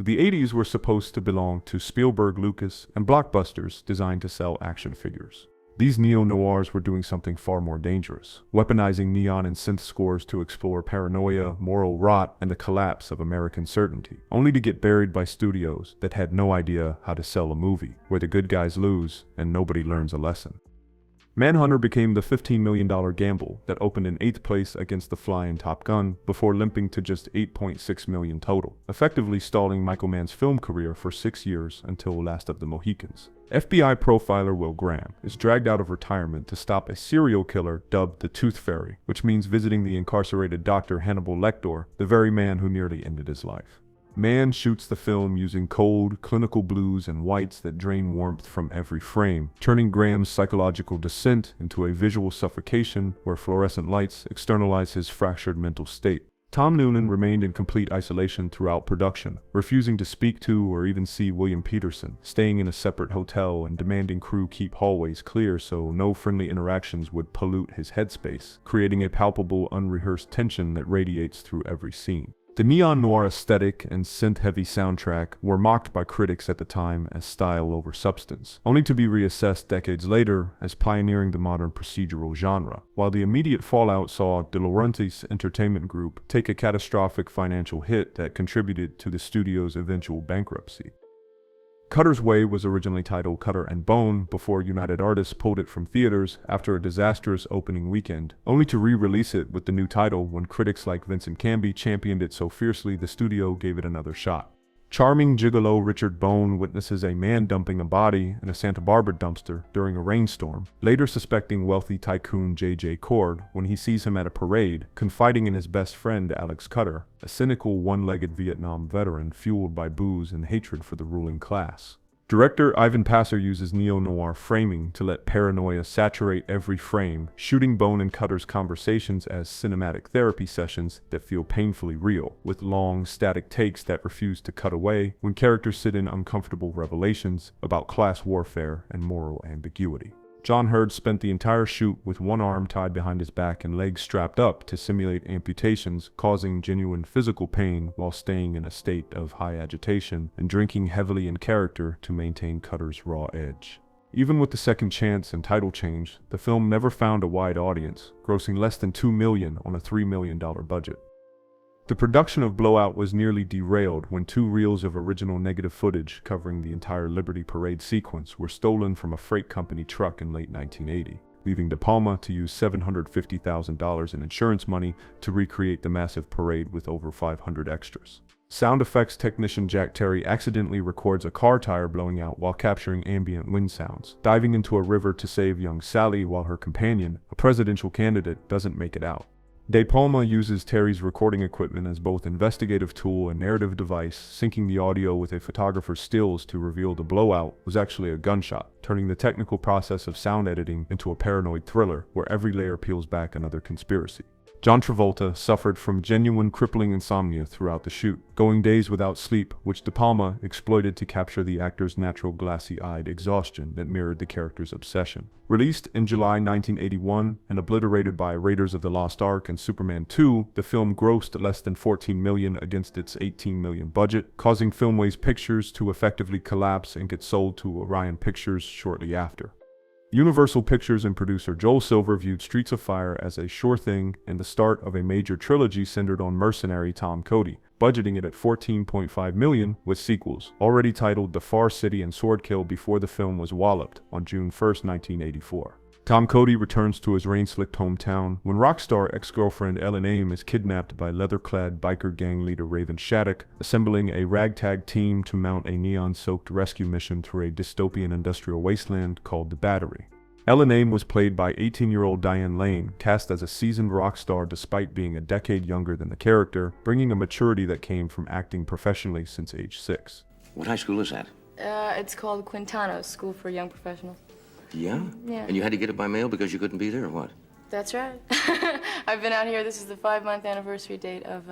The 80s were supposed to belong to Spielberg, Lucas, and blockbusters designed to sell action figures. These neo-noirs were doing something far more dangerous, weaponizing neon and synth scores to explore paranoia, moral rot, and the collapse of American certainty, only to get buried by studios that had no idea how to sell a movie, where the good guys lose and nobody learns a lesson. Manhunter became the $15 million gamble that opened in 8th place against The Fly and Top Gun before limping to just $8.6 million total, effectively stalling Michael Mann's film career for 6 years until Last of the Mohicans. FBI profiler Will Graham is dragged out of retirement to stop a serial killer dubbed the Tooth Fairy, which means visiting the incarcerated Dr. Hannibal Lecter, the very man who nearly ended his life. Mann shoots the film using cold, clinical blues and whites that drain warmth from every frame, turning Graham's psychological descent into a visual suffocation where fluorescent lights externalize his fractured mental state. Tom Noonan remained in complete isolation throughout production, refusing to speak to or even see William Peterson, staying in a separate hotel and demanding crew keep hallways clear so no friendly interactions would pollute his headspace, creating a palpable, unrehearsed tension that radiates through every scene. The neon-noir aesthetic and synth-heavy soundtrack were mocked by critics at the time as style over substance, only to be reassessed decades later as pioneering the modern procedural genre, while the immediate fallout saw De Laurentiis Entertainment Group take a catastrophic financial hit that contributed to the studio's eventual bankruptcy. Cutter's Way was originally titled Cutter and Bone before United Artists pulled it from theaters after a disastrous opening weekend, only to re-release it with the new title when critics like Vincent Canby championed it so fiercely the studio gave it another shot. Charming gigolo Richard Bone witnesses a man dumping a body in a Santa Barbara dumpster during a rainstorm, later suspecting wealthy tycoon J.J. Cord when he sees him at a parade, confiding in his best friend Alex Cutter, a cynical one-legged Vietnam veteran fueled by booze and hatred for the ruling class. Director Ivan Passer uses neo-noir framing to let paranoia saturate every frame, shooting Bone and Cutter's conversations as cinematic therapy sessions that feel painfully real, with long, static takes that refuse to cut away when characters sit in uncomfortable revelations about class warfare and moral ambiguity. John Hurd spent the entire shoot with one arm tied behind his back and legs strapped up to simulate amputations, causing genuine physical pain while staying in a state of high agitation and drinking heavily in character to maintain Cutter's raw edge. Even with the second chance and title change, the film never found a wide audience, grossing less than $2 million on a $3 million budget. The production of Blowout was nearly derailed when 2 reels of original negative footage covering the entire Liberty Parade sequence were stolen from a freight company truck in late 1980, leaving De Palma to use $750,000 in insurance money to recreate the massive parade with over 500 extras. Sound effects technician Jack Terry accidentally records a car tire blowing out while capturing ambient wind sounds, diving into a river to save young Sally while her companion, a presidential candidate, doesn't make it out. De Palma uses Terry's recording equipment as both investigative tool and narrative device, syncing the audio with a photographer's stills to reveal the blowout was actually a gunshot, turning the technical process of sound editing into a paranoid thriller where every layer peels back another conspiracy. John Travolta suffered from genuine crippling insomnia throughout the shoot, going days without sleep, which De Palma exploited to capture the actor's natural glassy-eyed exhaustion that mirrored the character's obsession. Released in July 1981 and obliterated by Raiders of the Lost Ark and Superman 2, the film grossed less than $14 million against its $18 million budget, causing Filmways Pictures to effectively collapse and get sold to Orion Pictures shortly after. Universal Pictures and producer Joel Silver viewed Streets of Fire as a sure thing and the start of a major trilogy centered on mercenary Tom Cody, budgeting it at $14.5 million with sequels, already titled The Far City and Swordkill before the film was walloped on June 1, 1984. Tom Cody returns to his rain-slicked hometown when rockstar ex-girlfriend Ellen Aim is kidnapped by leather-clad biker gang leader Raven Shattuck, assembling a ragtag team to mount a neon-soaked rescue mission through a dystopian industrial wasteland called The Battery. Ellen Aim was played by 18-year-old Diane Lane, cast as a seasoned rock star despite being a decade younger than the character, bringing a maturity that came from acting professionally since age 6. What high school is that? It's called Quintano's, School for Young Professionals. Yeah? Yeah. And you had to get it by mail because you couldn't be there, or what? That's right. I've been out here. This is the 5-month anniversary date of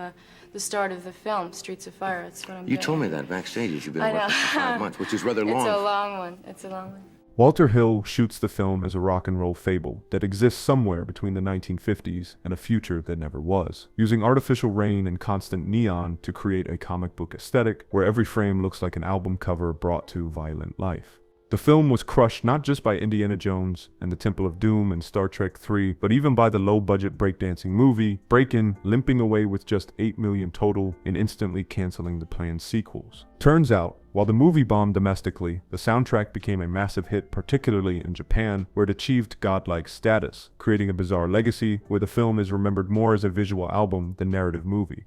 the start of the film, Streets of Fire. That's what I'm doing. You told me that backstage. You've been away for 5 months, which is rather long. It's a long one. It's a long one. Walter Hill shoots the film as a rock and roll fable that exists somewhere between the 1950s and a future that never was, using artificial rain and constant neon to create a comic book aesthetic where every frame looks like an album cover brought to violent life. The film was crushed not just by Indiana Jones and the Temple of Doom and Star Trek III, but even by the low-budget breakdancing movie Breakin', limping away with just $8 million total and instantly canceling the planned sequels. Turns out, while the movie bombed domestically, the soundtrack became a massive hit, particularly in Japan, where it achieved godlike status, creating a bizarre legacy where the film is remembered more as a visual album than narrative movie.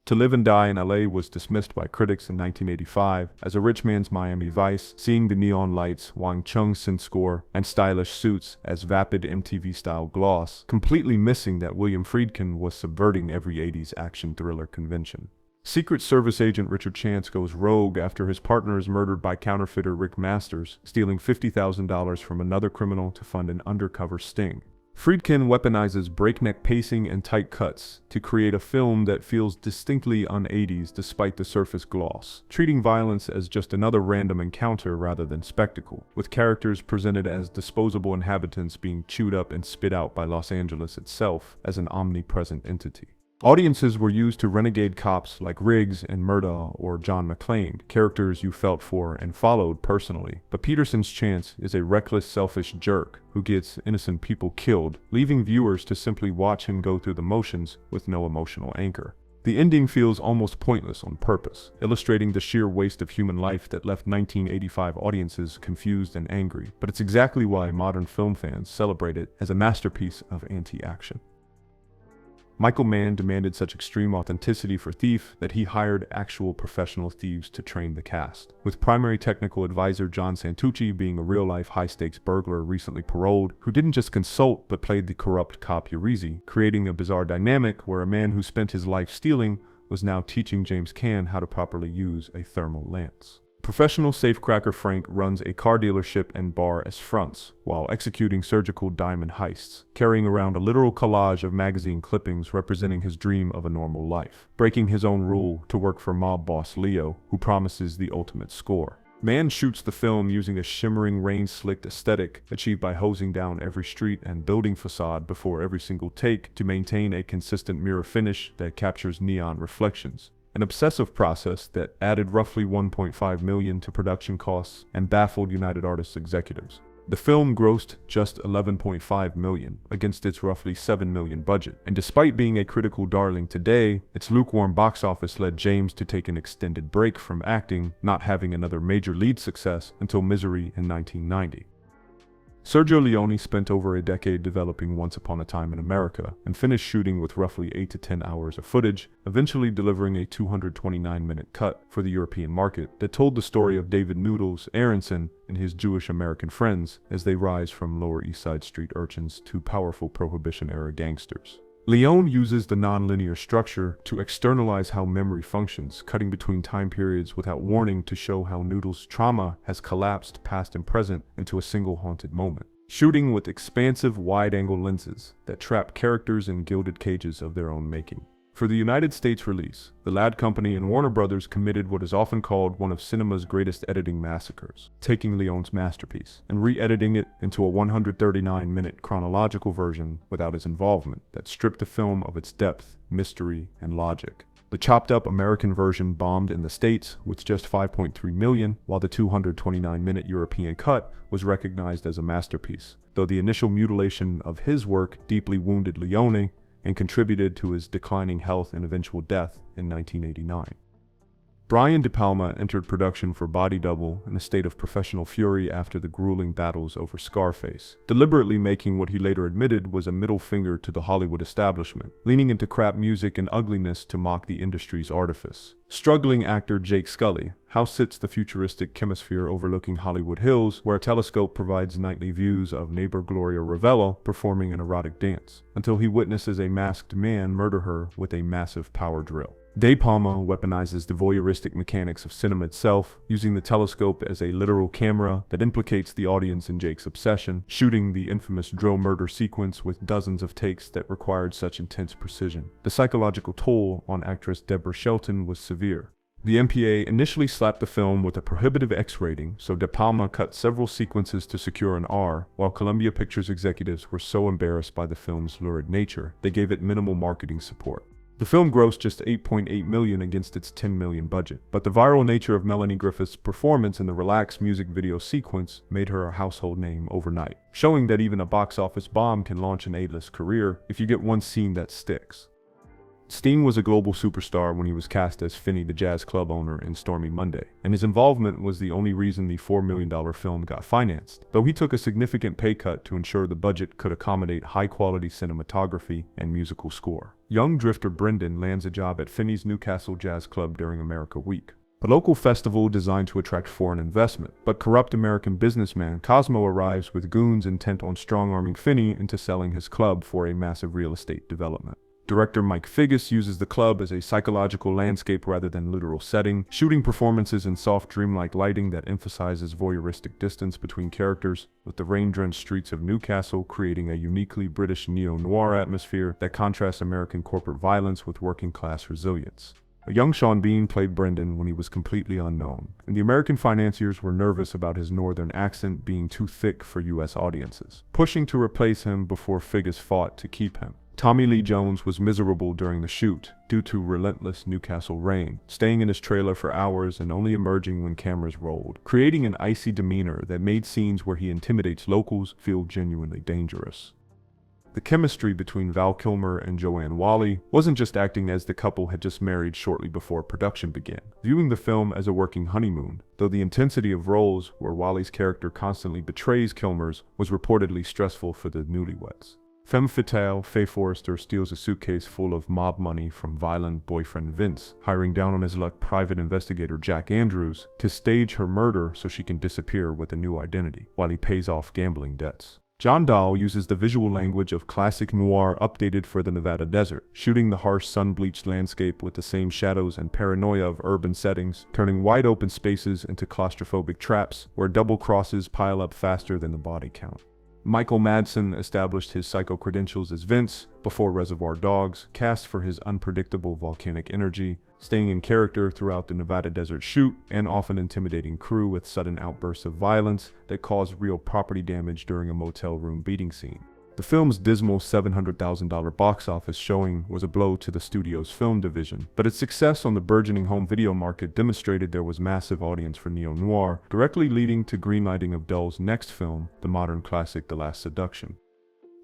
To Live and Die in LA was dismissed by critics in 1985 as a rich man's Miami Vice, seeing the neon lights, Wang Chung's synth score, and stylish suits as vapid MTV-style gloss, completely missing that William Friedkin was subverting every 80s action thriller convention. Secret Service agent Richard Chance goes rogue after his partner is murdered by counterfeiter Rick Masters, stealing $50,000 from another criminal to fund an undercover sting. Friedkin weaponizes breakneck pacing and tight cuts to create a film that feels distinctly un-80s despite the surface gloss, treating violence as just another random encounter rather than spectacle, with characters presented as disposable inhabitants being chewed up and spit out by Los Angeles itself as an omnipresent entity. Audiences were used to renegade cops like Riggs and Murdaugh or John McClane, characters you felt for and followed personally. But Peterson's Chance is a reckless, selfish jerk who gets innocent people killed, leaving viewers to simply watch him go through the motions with no emotional anchor. The ending feels almost pointless on purpose, illustrating the sheer waste of human life that left 1985 audiences confused and angry. But it's exactly why modern film fans celebrate it as a masterpiece of anti-action. Michael Mann demanded such extreme authenticity for Thief that he hired actual professional thieves to train the cast, with primary technical advisor John Santucci being a real-life high-stakes burglar recently paroled who didn't just consult but played the corrupt cop Urizi, creating a bizarre dynamic where a man who spent his life stealing was now teaching James Caan how to properly use a thermal lance. Professional safecracker Frank runs a car dealership and bar as fronts, while executing surgical diamond heists, carrying around a literal collage of magazine clippings representing his dream of a normal life, breaking his own rule to work for mob boss Leo, who promises the ultimate score. Mann shoots the film using a shimmering, rain-slicked aesthetic achieved by hosing down every street and building facade before every single take to maintain a consistent mirror finish that captures neon reflections. An obsessive process that added roughly $1.5 million to production costs and baffled United Artists executives. The film grossed just $11.5 million against its roughly $7 million budget, and despite being a critical darling today, its lukewarm box office led James to take an extended break from acting, not having another major lead success until Misery in 1990. Sergio Leone spent over a decade developing Once Upon a Time in America and finished shooting with roughly 8 to 10 hours of footage, eventually delivering a 229-minute cut for the European market that told the story of David Noodles Aronson and his Jewish-American friends as they rise from Lower East Side street urchins to powerful Prohibition-era gangsters. Leone uses the non-linear structure to externalize how memory functions, cutting between time periods without warning to show how Noodles' trauma has collapsed past and present into a single haunted moment. Shooting with expansive wide-angle lenses that trap characters in gilded cages of their own making. For the United States release, the Ladd Company and Warner Brothers committed what is often called one of cinema's greatest editing massacres, taking Leone's masterpiece and re-editing it into a 139-minute chronological version without his involvement that stripped the film of its depth, mystery, and logic. The chopped-up American version bombed in the States with just $5.3 million, while the 229-minute European cut was recognized as a masterpiece, though the initial mutilation of his work deeply wounded Leone and contributed to his declining health and eventual death in 1989. Brian De Palma entered production for Body Double in a state of professional fury after the grueling battles over Scarface, deliberately making what he later admitted was a middle finger to the Hollywood establishment, leaning into crap music and ugliness to mock the industry's artifice. Struggling actor Jake Scully house sits the futuristic chemisphere overlooking Hollywood Hills, where a telescope provides nightly views of neighbor Gloria Ravello performing an erotic dance, until he witnesses a masked man murder her with a massive power drill. De Palma weaponizes the voyeuristic mechanics of cinema itself, using the telescope as a literal camera that implicates the audience in Jake's obsession, shooting the infamous drill murder sequence with dozens of takes that required such intense precision. The psychological toll on actress Deborah Shelton was severe. The MPA initially slapped the film with a prohibitive X rating, so De Palma cut several sequences to secure an R, while Columbia Pictures executives were so embarrassed by the film's lurid nature, they gave it minimal marketing support. The film grossed just $8.8 million against its $10 million budget, but the viral nature of Melanie Griffith's performance in the relaxed music video sequence made her a household name overnight, showing that even a box office bomb can launch an A-list career if you get one scene that sticks. Sting was a global superstar when he was cast as Finney, the jazz club owner in Stormy Monday, and his involvement was the only reason the $4 million film got financed, though he took a significant pay cut to ensure the budget could accommodate high-quality cinematography and musical score. Young drifter Brendan lands a job at Finney's Newcastle Jazz Club during America Week, a local festival designed to attract foreign investment, but corrupt American businessman Cosmo arrives with goons intent on strong-arming Finney into selling his club for a massive real estate development. Director Mike Figgis uses the club as a psychological landscape rather than literal setting, shooting performances in soft dreamlike lighting that emphasizes voyeuristic distance between characters, with the rain-drenched streets of Newcastle creating a uniquely British neo-noir atmosphere that contrasts American corporate violence with working-class resilience. A young Sean Bean played Brendan when he was completely unknown, and the American financiers were nervous about his northern accent being too thick for U.S. audiences, pushing to replace him before Figgis fought to keep him. Tommy Lee Jones was miserable during the shoot due to relentless Newcastle rain, staying in his trailer for hours and only emerging when cameras rolled, creating an icy demeanor that made scenes where he intimidates locals feel genuinely dangerous. The chemistry between Val Kilmer and Joanne Whalley wasn't just acting, as the couple had just married shortly before production began, viewing the film as a working honeymoon, though the intensity of roles where Whalley's character constantly betrays Kilmer's was reportedly stressful for the newlyweds. Femme fatale, Faye Forrester steals a suitcase full of mob money from violent boyfriend Vince, hiring down on his luck private investigator Jack Andrews to stage her murder so she can disappear with a new identity, while he pays off gambling debts. John Dahl uses the visual language of classic noir updated for the Nevada desert, shooting the harsh sun-bleached landscape with the same shadows and paranoia of urban settings, turning wide-open spaces into claustrophobic traps where double crosses pile up faster than the body count. Michael Mann established his psycho credentials as Vince before Reservoir Dogs, cast for his unpredictable volcanic energy, staying in character throughout the Nevada desert shoot, and often intimidating crew with sudden outbursts of violence that caused real property damage during a motel room beating scene. The film's dismal $700,000 box office showing was a blow to the studio's film division, but its success on the burgeoning home video market demonstrated there was massive audience for neo-noir, directly leading to greenlighting of Dahl's next film, the modern classic The Last Seduction.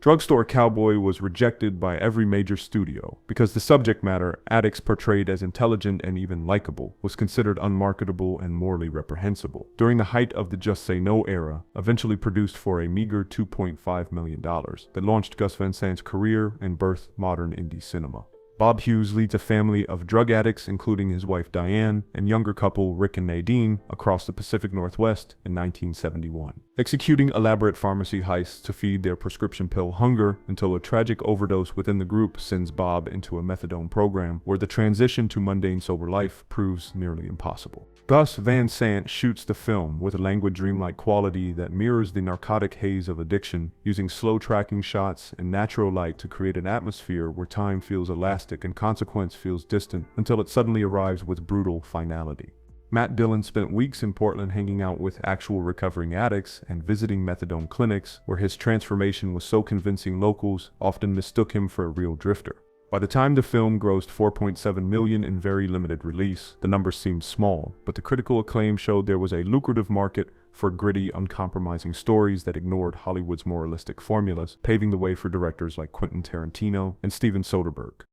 Drugstore Cowboy was rejected by every major studio because the subject matter, addicts portrayed as intelligent and even likable, was considered unmarketable and morally reprehensible. During the height of the Just Say No era, eventually produced for a meager $2.5 million, that launched Gus Van Sant's career and birthed modern indie cinema. Bob Hughes leads a family of drug addicts, including his wife Diane and younger couple Rick and Nadine, across the Pacific Northwest in 1971, executing elaborate pharmacy heists to feed their prescription pill hunger until a tragic overdose within the group sends Bob into a methadone program where the transition to mundane sober life proves nearly impossible. Gus Van Sant shoots the film with a languid dreamlike quality that mirrors the narcotic haze of addiction, using slow tracking shots and natural light to create an atmosphere where time feels elastic and consequence feels distant until it suddenly arrives with brutal finality. Matt Dillon spent weeks in Portland hanging out with actual recovering addicts and visiting methadone clinics, where his transformation was so convincing locals often mistook him for a real drifter. By the time the film grossed $4.7 million in very limited release, the numbers seemed small, but the critical acclaim showed there was a lucrative market for gritty, uncompromising stories that ignored Hollywood's moralistic formulas, paving the way for directors like Quentin Tarantino and Steven Soderbergh.